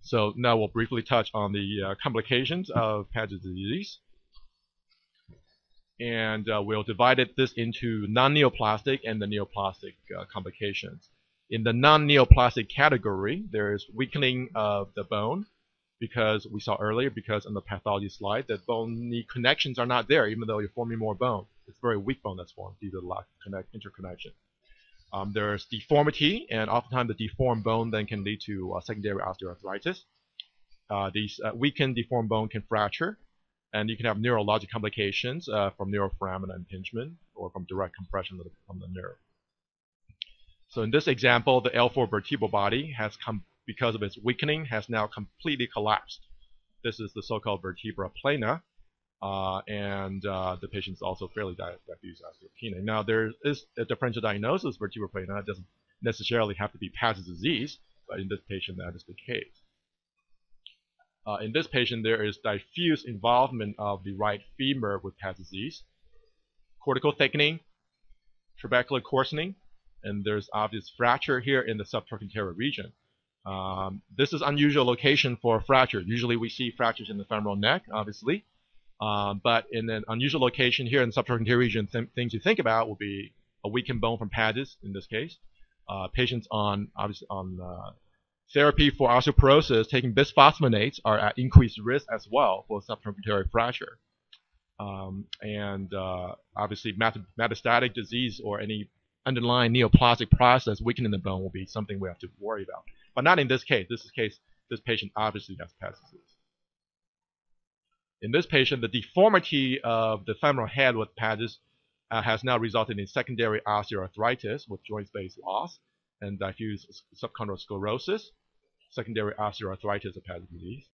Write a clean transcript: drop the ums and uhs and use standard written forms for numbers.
So now we'll briefly touch on the complications of Paget's disease. And we'll divide this into non-neoplastic and the neoplastic complications. In the non-neoplastic category, there's weakening of the bone, because we saw earlier, because on the pathology slide, that bony connections are not there, even though you're forming more bone. It's very weak bone that's formed due to the lack of interconnection. There's deformity, and oftentimes the deformed bone then can lead to secondary osteoarthritis. These weakened deformed bone can fracture, and you can have neurologic complications from neuroforamen impingement or from direct compression of the nerve. So in this example, the L4 vertebral body has because of its weakening, has now completely collapsed. This is the so-called vertebra plana, and the patient is also fairly diffuse osteopenia. Now, there is a differential diagnosis of vertebra plana. It doesn't necessarily have to be Paget's disease, but in this patient, that is the case. In this patient, there is diffuse involvement of the right femur with Paget's disease, cortical thickening, trabecular coarsening, and there's obvious fracture here in the subtrochanteric region. This is unusual location for a fracture. Usually we see fractures in the femoral neck, obviously, but in an unusual location here in the subtrochanteric region, things you think about will be a weakened bone from Paget's in this case. Patients on therapy for osteoporosis taking bisphosphonates are at increased risk as well for subtrochanteric fracture. Obviously metastatic disease or any underlying neoplastic process weakening the bone will be something we have to worry about. But not in this case. This patient obviously has Paget's disease. In this patient, the deformity of the femoral head with Paget's has now resulted in secondary osteoarthritis with joint space loss and diffuse subchondral sclerosis, secondary osteoarthritis of Paget's disease.